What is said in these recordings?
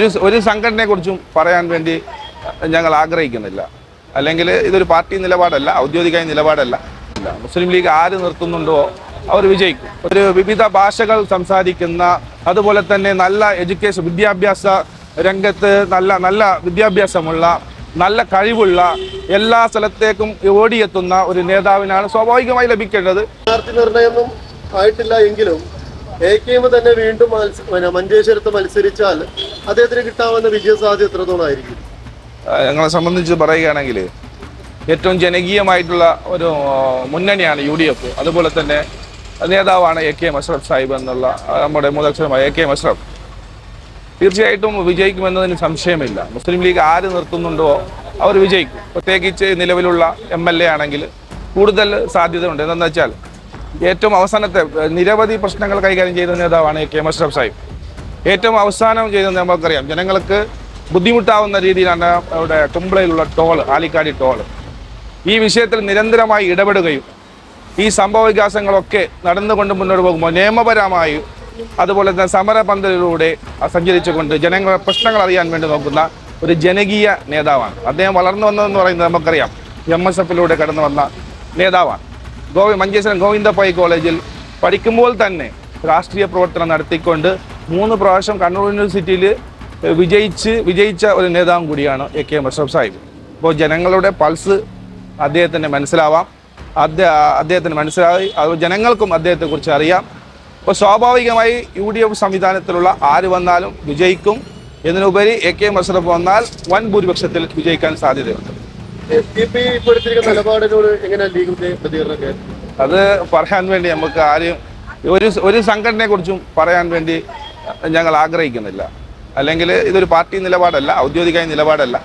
ഒരു സംഘടനയെക്കുറിച്ചും പറയാൻ വേണ്ടി ഞങ്ങൾ ആഗ്രഹിക്കുന്നില്ല. അല്ലെങ്കിൽ ഇതൊരു പാർട്ടി നിലപാടല്ല, ഔദ്യോഗിക നിലപാടല്ല. മുസ്ലിം ലീഗ് ആര് നിർത്തുന്നുണ്ടോ അവർ വിജയിക്കും. ഒരു വിവിധ ഭാഷകൾ സംസാരിക്കുന്ന, അതുപോലെ തന്നെ നല്ല എഡ്യൂക്കേഷൻ വിദ്യാഭ്യാസ രംഗത്ത് നല്ല വിദ്യാഭ്യാസമുള്ള, നല്ല കഴിവുള്ള, എല്ലാ സ്ഥലത്തേക്കും ഓടിയെത്തുന്ന ഒരു നേതാവിനാണ് സ്വാഭാവികമായി ലഭിക്കേണ്ടത്. സ്ഥാനാർത്ഥി നിർണയമൊന്നും ആയിട്ടില്ല എങ്കിലും AKM തന്നെ വീണ്ടും മഞ്ചേശ്വരത്ത് മത്സരിച്ചാൽ അദ്ദേഹത്തിന് കിട്ടാവുന്ന വിജയസാധ്യത എത്രത്തോളമായിരിക്കും? ഞങ്ങളെ സംബന്ധിച്ച് പറയുകയാണെങ്കിൽ ഏറ്റവും ജനകീയമായിട്ടുള്ള ഒരു മുന്നണിയാണ് UDF. അതുപോലെ തന്നെ നേതാവാണ് AK അഷ്റഫ് സാഹിബ് എന്നുള്ള നമ്മുടെ മൂലക്ഷരമായ AK അഷ്റഫ്. തീർച്ചയായിട്ടും വിജയിക്കുമെന്നതിന് സംശയമില്ല. മുസ്ലിം ലീഗ് ആര് നിർത്തുന്നുണ്ടോ അവർ വിജയിക്കും. പ്രത്യേകിച്ച് നിലവിലുള്ള MLA ആണെങ്കിൽ കൂടുതൽ സാധ്യതയുണ്ട്. എന്താണെന്ന് വെച്ചാൽ ഏറ്റവും അവസാനത്തെ നിരവധി പ്രശ്നങ്ങൾ കൈകാര്യം ചെയ്ത നേതാവാണ് AK അഷ്റഫ് സാഹിബ്. ഏറ്റവും അവസാനം ചെയ്തത് നമുക്കറിയാം, ജനങ്ങൾക്ക് ബുദ്ധിമുട്ടാവുന്ന രീതിയിലാണ് അവിടെ കുമ്പളയിലുള്ള ടോൾ, ആലിക്കാടി ടോൾ. ഈ വിഷയത്തിൽ നിരന്തരമായി ഇടപെടുകയും ഈ സംഭവ വികാസങ്ങളൊക്കെ നടന്നുകൊണ്ട് മുന്നോട്ട് പോകുമ്പോൾ നിയമപരമായും അതുപോലെ തന്നെ സമരപന്തലിലൂടെ സഞ്ചരിച്ചുകൊണ്ട് ജനങ്ങളുടെ പ്രശ്നങ്ങൾ അറിയാൻ വേണ്ടി നോക്കുന്ന ഒരു ജനകീയ നേതാവാണ് അദ്ദേഹം. വളർന്നു വന്നതെന്ന് പറയുന്നത് നമുക്കറിയാം, MSFലൂടെ കടന്നു വന്ന നേതാവാണ്. മഞ്ചേശ്വരം ഗോവിന്ദ പൈ കോളേജിൽ പഠിക്കുമ്പോൾ തന്നെ രാഷ്ട്രീയ പ്രവർത്തനം നടത്തിക്കൊണ്ട് 3 പ്രാവശ്യം കണ്ണൂർ യൂണിവേഴ്സിറ്റിയിൽ വിജയിച്ച ഒരു നേതാവും കൂടിയാണ് AK അഷ്റഫ് സാഹിബ്. അപ്പോൾ ജനങ്ങളുടെ പൾസ് അദ്ദേഹത്തിന് മനസ്സിലാവാം, അദ്ദേഹത്തിന് മനസ്സിലായി, അത് ജനങ്ങൾക്കും അദ്ദേഹത്തെക്കുറിച്ച് അറിയാം. അപ്പോൾ സ്വാഭാവികമായി UDF സംവിധാനത്തിലുള്ള ആര് വന്നാലും വിജയിക്കും. ഇതിനുപരി AK അഷ്റഫ് വന്നാൽ വൻ ഭൂരിപക്ഷത്തിൽ വിജയിക്കാൻ സാധ്യതയുണ്ട്. അത് പറയാൻ വേണ്ടി നമുക്ക് ആരും ഒരു സംഘടനയെക്കുറിച്ചും പറയാൻ വേണ്ടി ഞങ്ങൾ ആഗ്രഹിക്കുന്നില്ല. അല്ലെങ്കിൽ ഇതൊരു പാർട്ടി നിലപാടല്ല, ഔദ്യോഗിക നിലപാടല്ല.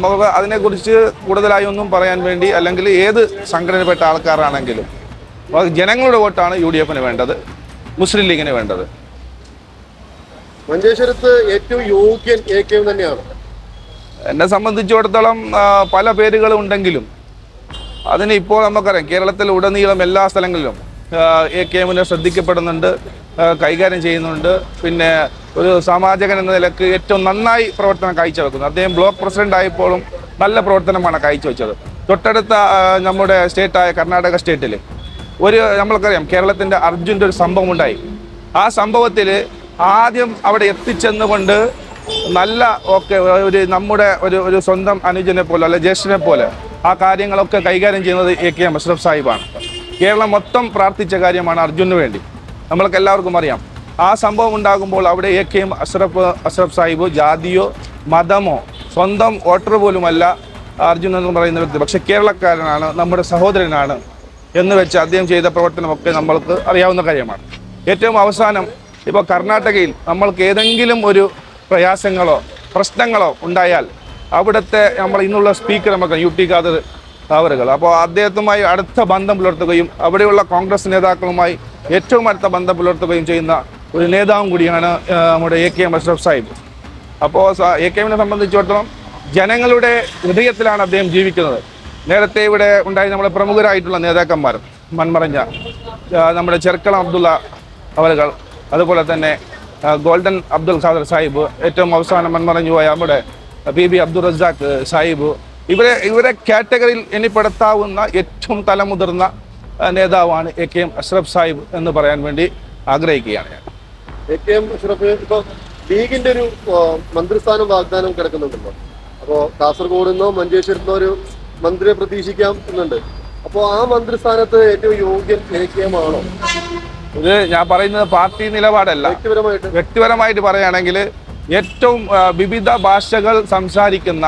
നമുക്ക് അതിനെക്കുറിച്ച് കൂടുതലായി ഒന്നും പറയാൻ വേണ്ടി, അല്ലെങ്കിൽ ഏത് സംഘടനപ്പെട്ട ആൾക്കാരാണെങ്കിലും ജനങ്ങളുടെ വോട്ടാണ് UDFന് വേണ്ടത്, മുസ്ലിം ലീഗിന് വേണ്ടത്. മഞ്ചേശ്വരത്ത് ഏറ്റവും യോഗ്യൻ AKM തന്നെയാണ്. എന്നെ സംബന്ധിച്ചിടത്തോളം പല പേരുകളും ഉണ്ടെങ്കിലും അതിന് ഇപ്പോൾ നമുക്കറിയാം, കേരളത്തിൽ ഉടനീളം എല്ലാ സ്ഥലങ്ങളിലും AKMനെ ശ്രദ്ധിക്കപ്പെടുന്നുണ്ട്, കൈകാര്യം ചെയ്യുന്നുണ്ട്. പിന്നെ ഒരു സാമാജികൻ എന്ന നിലക്ക് ഏറ്റവും നന്നായി പ്രവർത്തനം കാഴ്ചവെക്കുന്നു. അദ്ദേഹം ബ്ലോക്ക് പ്രസിഡന്റ് ആയപ്പോഴും നല്ല പ്രവർത്തനമാണ് കാഴ്ചവെച്ചത്. തൊട്ടടുത്ത നമ്മുടെ സ്റ്റേറ്റായ കർണാടക സ്റ്റേറ്റിൽ നമ്മൾക്കറിയാം, കേരളത്തിൻ്റെ അർജുൻ്റെ ഒരു സംഭവം ഉണ്ടായി. ആ സംഭവത്തിൽ ആദ്യം അവിടെ എത്തിച്ചെന്നുകൊണ്ട് നമ്മുടെ ഒരു സ്വന്തം അനുജനെ പോലെ, അല്ലെ ജ്യേഷ്ഠനെ പോലെ ആ കാര്യങ്ങളൊക്കെ കൈകാര്യം ചെയ്യുന്നത് AK അഷ്റഫ് സാഹിബാണ്. കേരളം മൊത്തം പ്രാർത്ഥിച്ച കാര്യമാണ് അർജുനു വേണ്ടി. നമ്മൾക്ക് എല്ലാവർക്കും അറിയാം. ആ സംഭവം ഉണ്ടാകുമ്പോൾ അവിടെ AK അഷ്റഫ് സാഹിബ് ജാതിയോ മതമോ സ്വന്തം വോട്ടർ പോലുമല്ല അർജുൻ എന്ന് പറയുന്ന വ്യക്തി, പക്ഷെ കേരളക്കാരനാണ്, നമ്മുടെ സഹോദരനാണ് എന്ന് വെച്ച് അദ്ദേഹം ചെയ്ത പ്രവർത്തനമൊക്കെ നമ്മൾക്ക് അറിയാവുന്ന കാര്യമാണ്. ഏറ്റവും അവസാനം ഇപ്പോൾ കർണാടകയിൽ നമ്മൾക്ക് ഏതെങ്കിലും ഒരു പ്രയാസങ്ങളോ പ്രശ്നങ്ങളോ ഉണ്ടായാൽ അവിടുത്തെ നമ്മൾ ഇന്നുള്ള സ്പീക്കർ നമുക്ക് UT ഖാദർ അവറുകൾ, അപ്പോൾ അദ്ദേഹത്തുമായി അടുത്ത ബന്ധം പുലർത്തുകയും അവിടെയുള്ള കോൺഗ്രസ് നേതാക്കളുമായി ഏറ്റവും അടുത്ത ബന്ധം പുലർത്തുകയും ചെയ്യുന്ന ഒരു നേതാവും കൂടിയാണ് നമ്മുടെ AK അഷ്റഫ് സാഹിബ്. അപ്പോൾ AKMനെ സംബന്ധിച്ചിടത്തോളം ജനങ്ങളുടെ ഹൃദയത്തിലാണ് അദ്ദേഹം ജീവിക്കുന്നത്. നേരത്തെ ഇവിടെ ഉണ്ടായി നമ്മുടെ പ്രമുഖരായിട്ടുള്ള നേതാക്കന്മാർ, മൺമറഞ്ഞ നമ്മുടെ ചെർക്കളം അബ്ദുള്ള അവറുകൾ, അതുപോലെ തന്നെ ഗോൾഡൻ അബ്ദുൽ ഖാദർ സാഹിബ്, ഏറ്റവും അവസാനം മൺമറഞ്ഞു പോയ നമ്മുടെ PB അബ്ദുൾ റസാഖ് സാഹിബ്, ഇവരെ കാറ്റഗറിയിൽ എണ്ണിപ്പെടുത്താവുന്ന ഏറ്റവും തലമുതിർന്ന നേതാവാണ് AK അഷ്റഫ് സാഹിബ് എന്ന് പറയാൻ വേണ്ടി ആഗ്രഹിക്കുകയാണ് ഞാൻ. AK അഷ്റഫ് ഇപ്പോൾ ലീഗിന്റെ ഒരു മന്ത്രിസ്ഥാനം വാഗ്ദാനം കിടക്കുന്നുണ്ടല്ലോ. അപ്പോൾ കാസർഗോഡ് നിന്നോ മഞ്ചേശ്വരത്തോ ഒരു മന്ത്രിയെ പ്രതീക്ഷിക്കാം എന്നുണ്ട്. അപ്പോൾ ആ മന്ത്രിസ്ഥാനത്ത് ഏറ്റവും യോഗ്യൻ AKM ആണോ? ഇത് ഞാൻ പറയുന്നത് പാർട്ടി നിലപാടല്ല, വ്യക്തിപരമായിട്ട് പറയുകയാണെങ്കിൽ ഏറ്റവും വിവിധ ഭാഷകൾ സംസാരിക്കുന്ന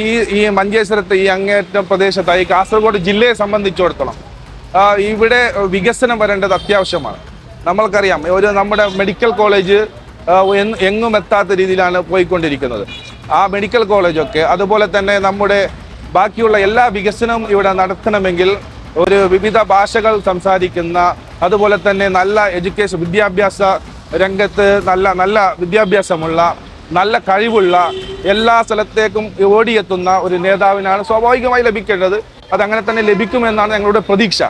ഈ മഞ്ചേശ്വരത്തെ ഈ അങ്ങേറ്റം പ്രദേശത്ത്, ഈ കാസർഗോഡ് ജില്ലയെ സംബന്ധിച്ചിടത്തോളം ഇവിടെ വികസനം വരേണ്ടത് അത്യാവശ്യമാണ്. നമ്മൾക്കറിയാം, നമ്മുടെ മെഡിക്കൽ കോളേജ് എങ്ങും എത്താത്ത രീതിയിലാണ് പോയിക്കൊണ്ടിരിക്കുന്നത്. ആ മെഡിക്കൽ കോളേജൊക്കെ, അതുപോലെ തന്നെ നമ്മുടെ ബാക്കിയുള്ള എല്ലാ വികസനവും ഇവിടെ നടത്തണമെങ്കിൽ ഒരു വിവിധ ഭാഷകൾ സംസാരിക്കുന്ന, അതുപോലെ തന്നെ നല്ല എഡ്യൂക്കേഷൻ വിദ്യാഭ്യാസ രംഗത്ത് നല്ല വിദ്യാഭ്യാസമുള്ള, നല്ല കഴിവുള്ള, എല്ലാ സ്ഥലത്തേക്കും ഓടിയെത്തുന്ന ഒരു നേതാവിനാണ് സ്വാഭാവികമായി ലഭിക്കേണ്ടത്. അതങ്ങനെ തന്നെ ലഭിക്കുമെന്നാണ് ഞങ്ങളുടെ പ്രതീക്ഷ.